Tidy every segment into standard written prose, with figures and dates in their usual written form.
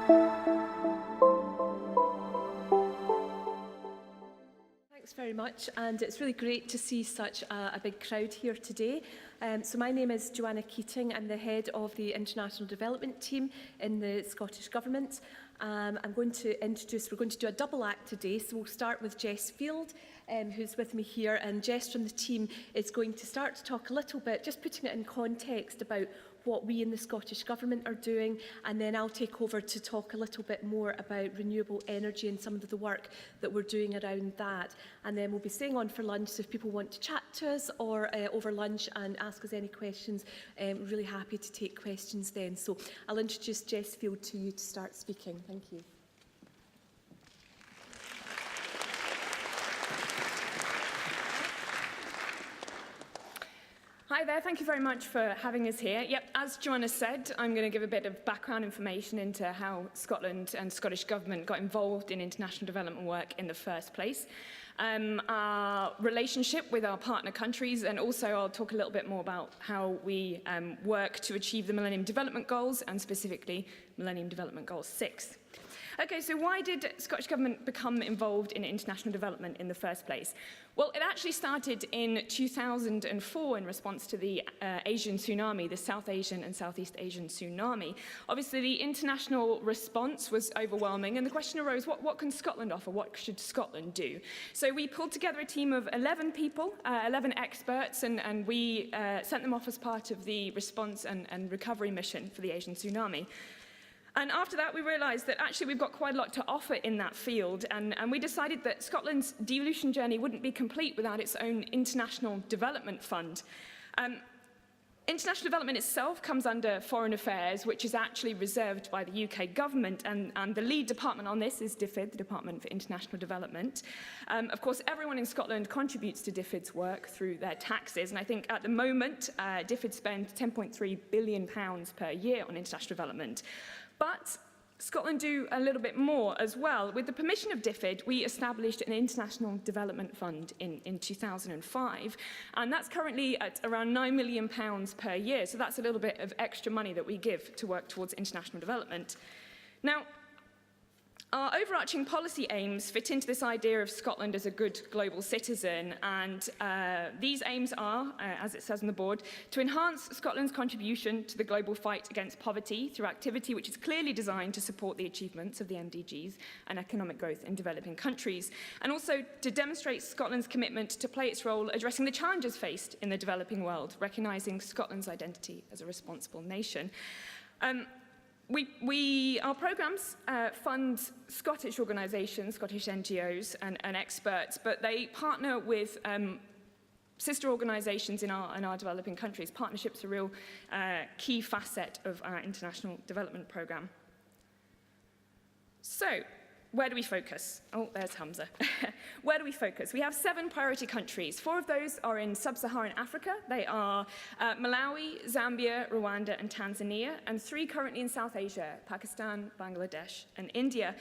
Thanks very much, and it's really great to see such a big crowd here today. So my name is Joanna Keating. I'm the head of the International Development Team in the Scottish Government. We're going to do a double act today, so we'll start with Jess Field, who's with me here, and Jess from the team is going to start to talk a little bit, just putting it in context about what we in the Scottish Government are doing, and then I'll take over to talk a little bit more about renewable energy and some of the work that we're doing around that. And then we'll be staying on for lunch, so if people want to chat to us or over lunch and ask us any questions, we're really happy to take questions then. So I'll introduce Jess Field to you to start speaking. Thank you. Hi there, thank you very much for having us here. Yep, as Joanna said, I'm going to give a bit of background information into how Scotland and Scottish Government got involved in international development work in the first place, our relationship with our partner countries, and also I'll talk a little bit more about how we work to achieve the Millennium Development Goals, and specifically Millennium Development Goal 6. Okay, so why did Scottish Government become involved in international development in the first place? Well, it actually started in 2004 in response to the Asian tsunami, the South Asian and Southeast Asian tsunami. Obviously, the international response was overwhelming, and the question arose, what can Scotland offer? What should Scotland do? So we pulled together a team of 11 people, 11 experts, and we sent them off as part of the response and recovery mission for the Asian tsunami. And after that, we realised that actually we've got quite a lot to offer in that field, and we decided that Scotland's devolution journey wouldn't be complete without its own international development fund. International development itself comes under Foreign Affairs, which is actually reserved by the UK government, and the lead department on this is DFID, the Department for International Development. Of course, everyone in Scotland contributes to DFID's work through their taxes, and I think at the moment, DFID spends £10.3 billion per year on international development. But Scotland do a little bit more as well. With the permission of DFID, we established an International Development Fund in 2005, and that's currently at around £9 million per year, so that's a little bit of extra money that we give to work towards international development. Now, our overarching policy aims fit into this idea of Scotland as a good global citizen, and these aims are, as it says on the board, to enhance Scotland's contribution to the global fight against poverty through activity which is clearly designed to support the achievements of the MDGs and economic growth in developing countries, and also to demonstrate Scotland's commitment to play its role addressing the challenges faced in the developing world, recognising Scotland's identity as a responsible nation. Our programmes fund Scottish organisations, Scottish NGOs and experts, but they partner with sister organisations in our developing countries. Partnerships are a real key facet of our international development programme. So, where do we focus? Oh, there's Hamza. Where do we focus? We have 7 priority countries. 4 of those are in sub-Saharan Africa. They are Malawi, Zambia, Rwanda, and Tanzania, and 3 currently in South Asia, Pakistan, Bangladesh, and India.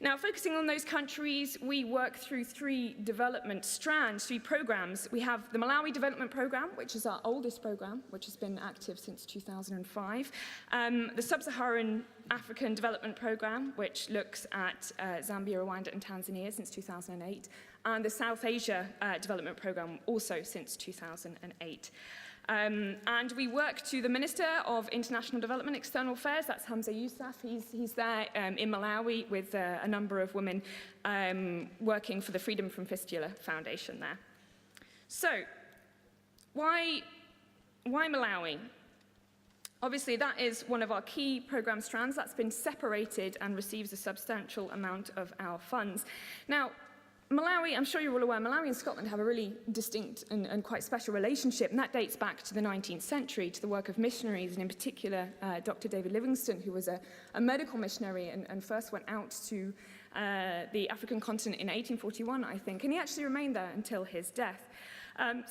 Now, focusing on those countries, we work through 3 development strands, 3 programs. We have the Malawi Development Program, which is our oldest program, which has been active since 2005. The Sub-Saharan African Development Program, which looks at Zambia, Rwanda, and Tanzania since 2008. And the South Asia Development Program, also since 2008. And we work to the Minister of International Development External Affairs, that's Hamza Yousaf. He's there in Malawi with a number of women working for the Freedom from Fistula Foundation there. So, why Malawi? Obviously, that is one of our key programme strands that's been separated and receives a substantial amount of our funds. Now, Malawi, I'm sure you're all aware, Malawi and Scotland have a really distinct and quite special relationship, and that dates back to the 19th century, to the work of missionaries, and in particular, Dr. David Livingstone, who was a medical missionary and first went out to the African continent in 1841, I think, and he actually remained there until his death.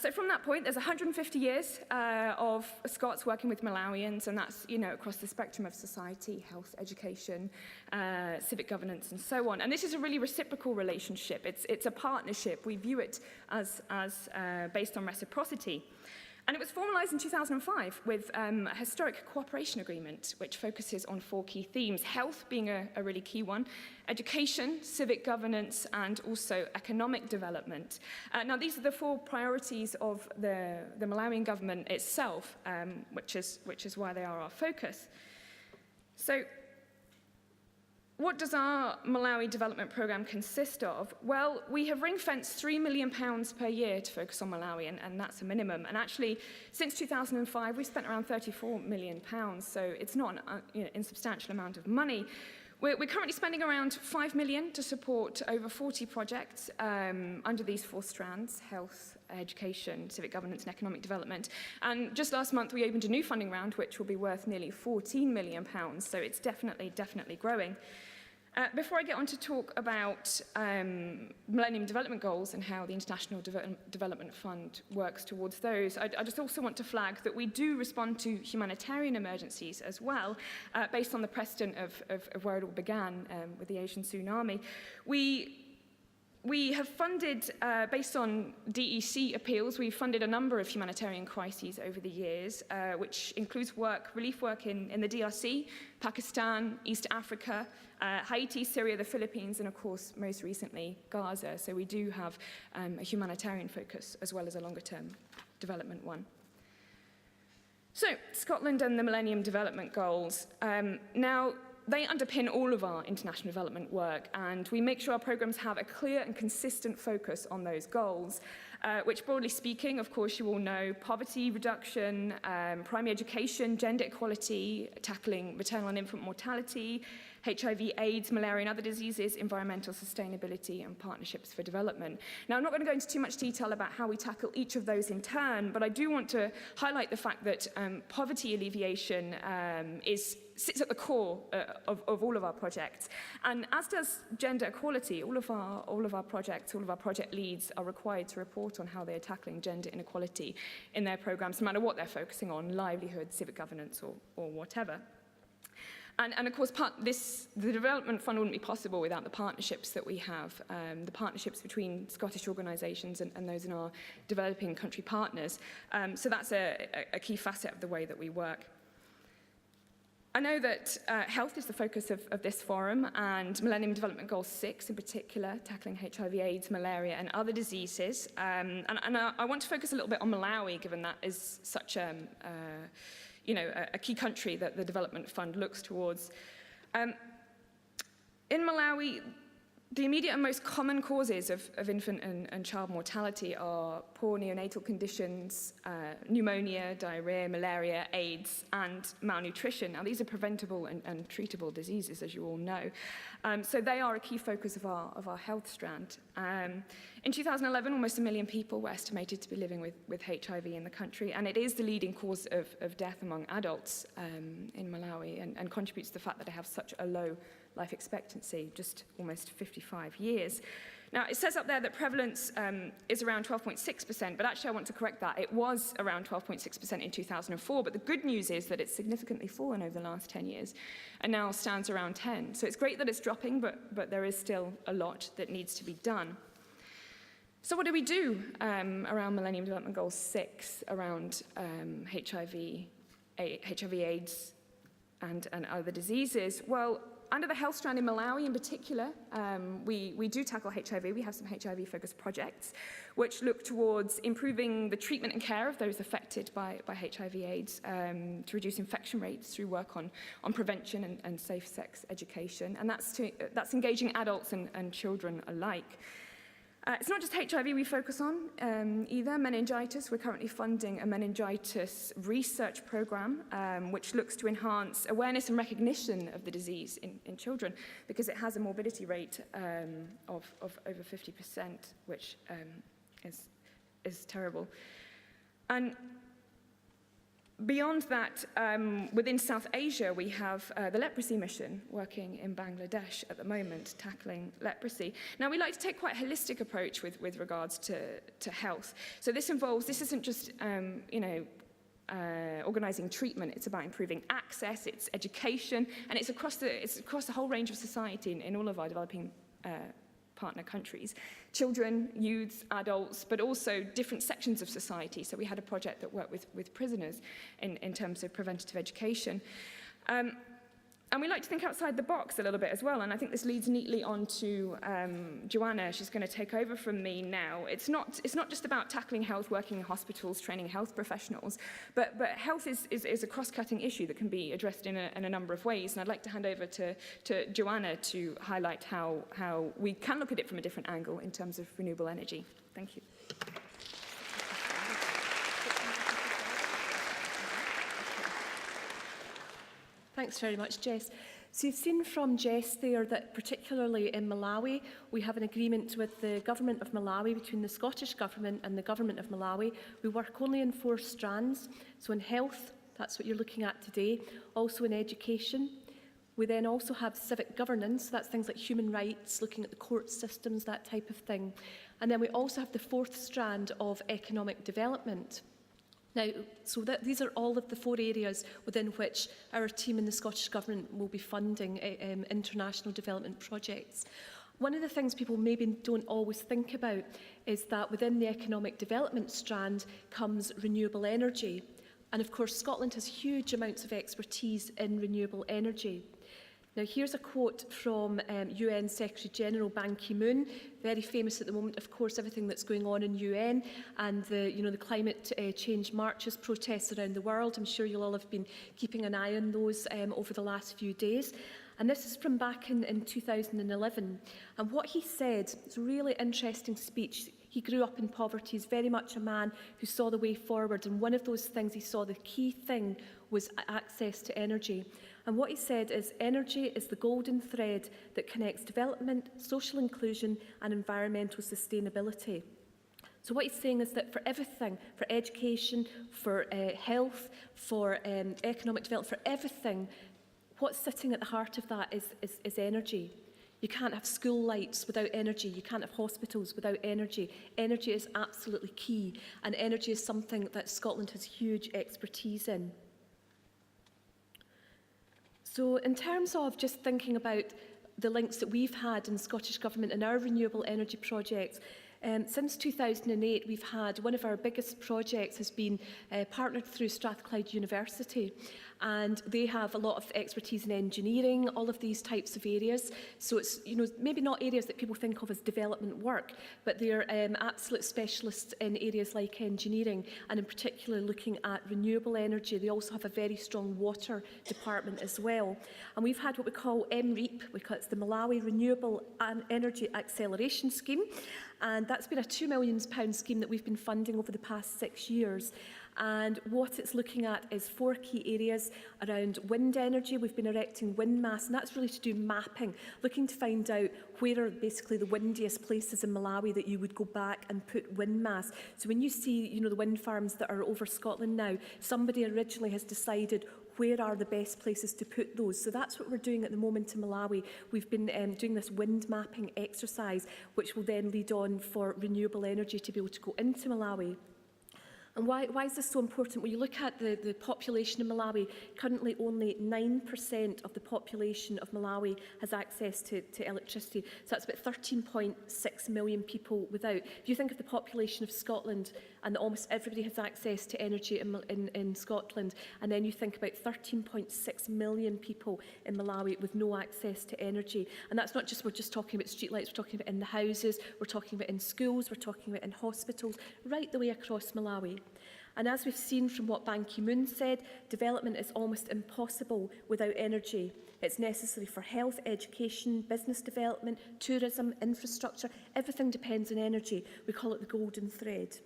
So from that point, there's 150 years of Scots working with Malawians, and that's, across the spectrum of society, health, education, civic governance, and so on. And this is a really reciprocal relationship. It's a partnership. We view it as based on reciprocity. And it was formalized in 2005 with a historic cooperation agreement, which focuses on 4 key themes, health being a really key one, education, civic governance, and also economic development. Now, these are the 4 priorities of the Malawian government itself, which is why they are our focus. So, what does our Malawi development programme consist of? Well, we have ring-fenced £3 million per year to focus on Malawi, and that's a minimum. And actually, since 2005, we've spent around £34 million, so it's not an insubstantial amount of money. We're currently spending around £5 million to support over 40 projects under these 4 strands: health, education, civic governance, and economic development. And just last month, we opened a new funding round, which will be worth nearly £14 million, so it's definitely growing. Before I get on to talk about Millennium Development Goals and how the International Development Fund works towards those, I just also want to flag that we do respond to humanitarian emergencies as well, based on the precedent of where it all began with the Asian tsunami. We have funded, based on DEC appeals, we've funded a number of humanitarian crises over the years, which includes relief work in the DRC, Pakistan, East Africa, Haiti, Syria, the Philippines, and of course, most recently, Gaza. So we do have a humanitarian focus as well as a longer-term development one. So, Scotland and the Millennium Development Goals. Now, they underpin all of our international development work, and we make sure our programs have a clear and consistent focus on those goals, which, broadly speaking, of course, you all know: poverty reduction, primary education, gender equality, tackling maternal and infant mortality, HIV, AIDS, malaria and other diseases, environmental sustainability, and partnerships for development. Now, I'm not going to go into too much detail about how we tackle each of those in turn, but I do want to highlight the fact that poverty alleviation sits at the core of all of our projects. And as does gender equality, all of our projects, all of our project leads are required to report on how they are tackling gender inequality in their programs, no matter what they're focusing on: livelihood, civic governance, or whatever. And of course, the Development Fund wouldn't be possible without the partnerships that we have, the partnerships between Scottish organisations and those in our developing country partners. So that's a key facet of the way that we work. I know that health is the focus of this forum, and Millennium Development Goal 6 in particular, tackling HIV, AIDS, malaria and other diseases. And I want to focus a little bit on Malawi, given that is such a key country that the Development Fund looks towards. In Malawi, the immediate and most common causes of infant and child mortality are poor neonatal conditions, pneumonia, diarrhea, malaria, AIDS, and malnutrition. Now, these are preventable and treatable diseases, as you all know. So they are a key focus of our health strand. In 2011, almost 1 million people were estimated to be living with HIV in the country, and it is the leading cause of death among adults in Malawi, and contributes to the fact that they have such a low life expectancy, just almost 55 years. Now, it says up there that prevalence is around 12.6%, but actually I want to correct that. It was around 12.6% in 2004, but the good news is that it's significantly fallen over the last 10 years and now stands around 10. So it's great that it's dropping, but there is still a lot that needs to be done. So what do we do around Millennium Development Goal 6, around HIV, AIDS, and other diseases? Well, under the health strand in Malawi in particular, we do tackle HIV. We have some HIV-focused projects which look towards improving the treatment and care of those affected by HIV/AIDS, to reduce infection rates through work on prevention and safe sex education. And that's engaging adults and children alike. It's not just HIV we focus on either. Meningitis, we're currently funding a meningitis research program which looks to enhance awareness and recognition of the disease in children, because it has a morbidity rate of over 50%, which is terrible. And beyond that, within South Asia, we have the leprosy mission working in Bangladesh at the moment, tackling leprosy. Now, we like to take quite a holistic approach with regards to health. So this isn't just, organising treatment. It's about improving access, it's education, and it's across the whole range of society in all of our developing partner countries. Children, youths, adults, but also different sections of society. So we had a project that worked with prisoners in terms of preventative education. And we like to think outside the box a little bit as well, and I think this leads neatly on to Joanna. She's going to take over from me now. It's not just about tackling health, working in hospitals, training health professionals, but health is a cross-cutting issue that can be addressed in a number of ways, and I'd like to hand over to Joanna to highlight how we can look at it from a different angle in terms of renewable energy. Thank you. Thanks very much, Jess. So you've seen from Jess there that particularly in Malawi, we have an agreement with the Government of Malawi, between the Scottish Government and the Government of Malawi. We work only in 4 strands. So in health, that's what you're looking at today. Also in education. We then also have civic governance. That's things like human rights, looking at the court systems, that type of thing. And then we also have the 4th strand of economic development. Now, these are all of the 4 areas within which our team in the Scottish Government will be funding international development projects. One of the things people maybe don't always think about is that within the economic development strand comes renewable energy. And of course, Scotland has huge amounts of expertise in renewable energy. Now, here's a quote from UN Secretary-General Ban Ki-moon, very famous at the moment, of course, everything that's going on in UN and the climate change marches, protests around the world. I'm sure you'll all have been keeping an eye on those over the last few days. And this is from back in 2011. And what he said, it's a really interesting speech. He grew up in poverty. He's very much a man who saw the way forward. And one of those things he saw, the key thing, was access to energy. And what he said is, energy is the golden thread that connects development, social inclusion, and environmental sustainability. So what he's saying is that for everything, for education, for health, for economic development, for everything, what's sitting at the heart of that is energy. You can't have school lights without energy. You can't have hospitals without energy. Energy is absolutely key, and energy is something that Scotland has huge expertise in. So in terms of just thinking about the links that we've had in the Scottish Government and our renewable energy projects, since 2008, we've had one of our biggest projects has been partnered through Strathclyde University, and they have a lot of expertise in engineering, all of these types of areas. So it's maybe not areas that people think of as development work, but they're absolute specialists in areas like engineering, and in particular looking at renewable energy. They also have a very strong water department as well. And we've had what we call MREAP, it's the Malawi Renewable Energy Acceleration Scheme. And that's been a £2 million scheme that we've been funding over the past 6 years. And what it's looking at is 4 key areas around wind energy. We've been erecting wind masts, and that's really to do mapping, looking to find out where are basically the windiest places in Malawi that you would go back and put wind masts. So when you see, the wind farms that are over Scotland now, somebody originally has decided where are the best places to put those. So that's what we're doing at the moment in Malawi. We've been doing this wind mapping exercise, which will then lead on for renewable energy to be able to go into Malawi. And why is this so important? Well, you look at the population in Malawi, currently only 9% of the population of Malawi has access to electricity. So that's about 13.6 million people without. If you think of the population of Scotland, and almost everybody has access to energy in Scotland, and then you think about 13.6 million people in Malawi with no access to energy. And that's not just, we're just talking about streetlights, we're talking about in the houses, we're talking about in schools, we're talking about in hospitals, right the way across Malawi. And as we've seen from what Ban Ki-moon said, development is almost impossible without energy. It's necessary for health, education, business development, tourism, infrastructure. Everything depends on energy. We call it the golden thread.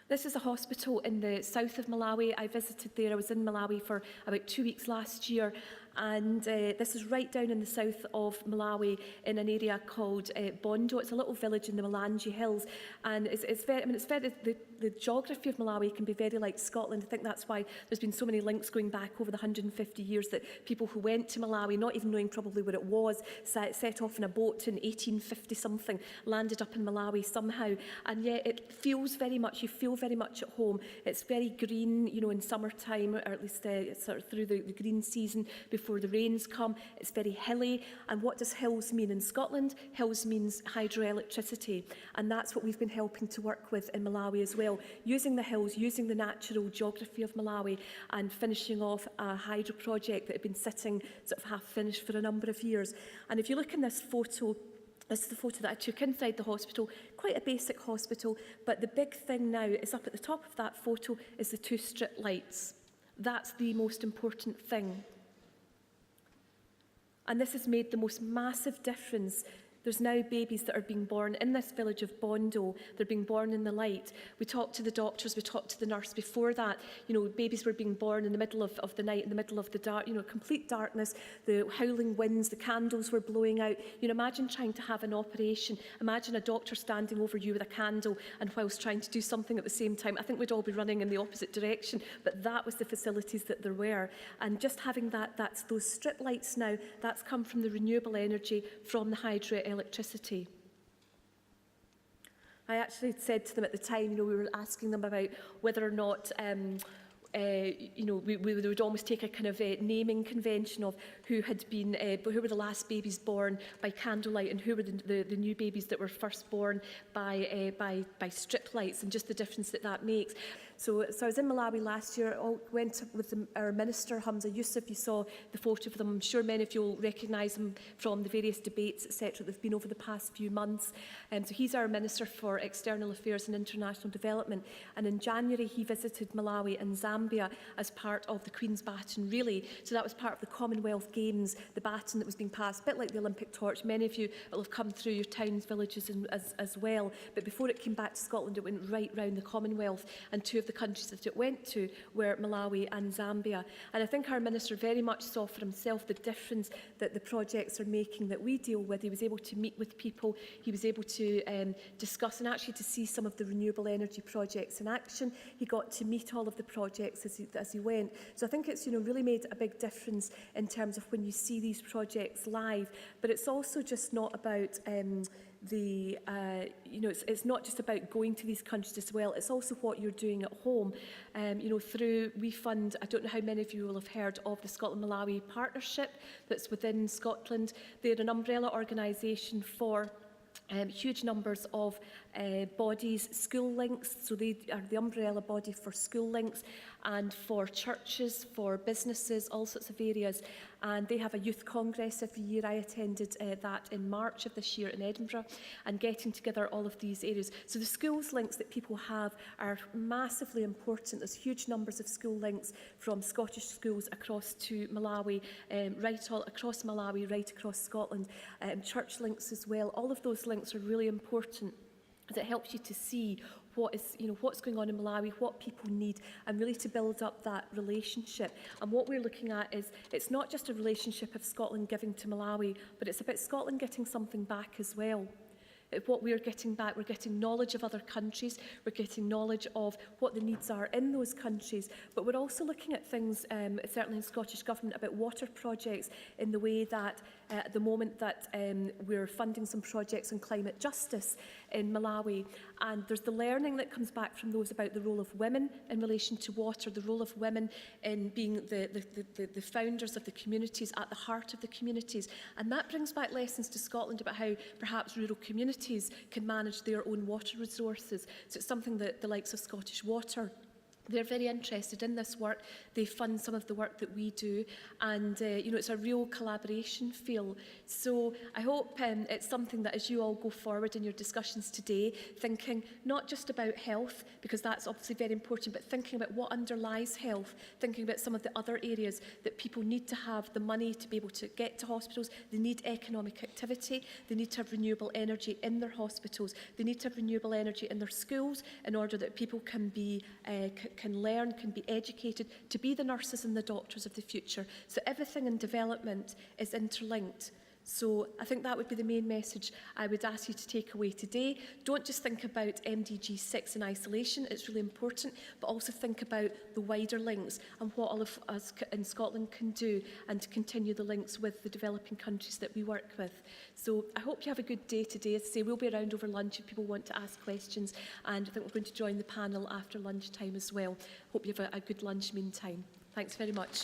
This is a hospital in the south of Malawi. I visited there. I was in Malawi for about 2 weeks last year. And this is right down in the south of Malawi in an area called Bondo. It's a little village in the Mulanje Hills. And the geography of Malawi can be very like Scotland. I think that's why there's been so many links going back over the 150 years that people who went to Malawi, not even knowing probably where it was, set off in a boat in 1850-something, landed up in Malawi somehow. And yet it feels very much, you feel very much at home. It's very green, in summertime, or at least sort of through the green season before before the rains come. It's very hilly. And what does hills mean in Scotland? Hills means hydroelectricity. And that's what we've been helping to work with in Malawi as well, using the hills, using the natural geography of Malawi, and finishing off a hydro project that had been sitting sort of half finished for a number of years. And if you look in this photo, this is the photo that I took inside the hospital, quite a basic hospital, but the big thing now is up at the top of that photo is the 2 strip lights. That's the most important thing. And this has made the most massive difference. There's now babies that are being born in this village of Bondo. They're being born in the light. We talked to the doctors, we talked to the nurse before that. You know, babies were being born in the middle of the night, in the middle of the dark, you know, complete darkness, the howling winds, the candles were blowing out. You know, imagine trying to have an operation. Imagine a doctor standing over you with a candle and whilst trying to do something at the same time. I think we'd all be running in the opposite direction, but that was the facilities that there were. And just having that's those strip lights now, that's come from the renewable energy from the hydroelectricity. I actually said to them at the time, you know, we were asking them about whether or not, you know, we would almost take a kind of naming convention of who were the last babies born by candlelight and who were the new babies that were first born by strip lights, and just the difference that makes. So I was in Malawi last year. I went with our Minister, Hamza Yusuf. You saw the photo of them. I'm sure many of you will recognise him from the various debates, etc., that have been over the past few months. So he's our Minister for External Affairs and International Development. And in January, he visited Malawi and Zambia as part of the Queen's Baton Relay. So that was part of the Commonwealth Games, the baton that was being passed, a bit like the Olympic torch. Many of you will have come through your towns, villages as well. But before it came back to Scotland, it went right round the Commonwealth, and 2 of the countries that it went to were Malawi and Zambia. And I think our Minister very much saw for himself the difference that the projects are making that we deal with. He was able to meet with people, he was able to discuss and actually to see some of the renewable energy projects in action. He got to meet all of the projects as he went. So I think it's, you know, really made a big difference in terms of when you see these projects live. But it's also just not about you know, it's not just about going to these countries as well, it's also what you're doing at home. You know, we fund, I don't know how many of you will have heard of the Scotland-Malawi Partnership that's within Scotland. They're an umbrella organisation for huge numbers of bodies, school links, so they are the umbrella body for school links and for churches, for businesses, all sorts of areas. And they have a youth congress every year. I attended that in March of this year in Edinburgh, and getting together all of these areas. So the schools links that people have are massively important. There's huge numbers of school links from Scottish schools across to Malawi, right all across Malawi, right across Scotland, church links as well. All of those links are really important, as it helps you to see what's going on in Malawi, what people need, and really to build up that relationship. And what we're looking at is, it's not just a relationship of Scotland giving to Malawi, but it's about Scotland getting something back as well. What we're getting back, we're getting knowledge of other countries, we're getting knowledge of what the needs are in those countries, but we're also looking at things, certainly in Scottish Government, about water projects in the way that at the moment that we're funding some projects on climate justice in Malawi, and there's the learning that comes back from those about the role of women in relation to water, the role of women in being the founders of the communities, at the heart of the communities, and that brings back lessons to Scotland about how perhaps rural communities can manage their own water resources. So it's something that the likes of Scottish Water, they're very interested in this work. They fund some of the work that we do, and you know, it's a real collaboration feel. So I hope it's something that as you all go forward in your discussions today, thinking not just about health, because that's obviously very important, but thinking about what underlies health, thinking about some of the other areas that people need to have the money to be able to get to hospitals. They need economic activity, they need to have renewable energy in their hospitals, they need to have renewable energy in their schools in order that people can be can learn, can be educated to be the nurses and the doctors of the future. So everything in development is interlinked. So I think that would be the main message I would ask you to take away today. Don't just think about MDG 6 in isolation, it's really important, but also think about the wider links and what all of us in Scotland can do, and to continue the links with the developing countries that we work with. So I hope you have a good day today. As I say, we'll be around over lunch if people want to ask questions, and I think we're going to join the panel after lunchtime as well. Hope you have a good lunch meantime. Thanks very much.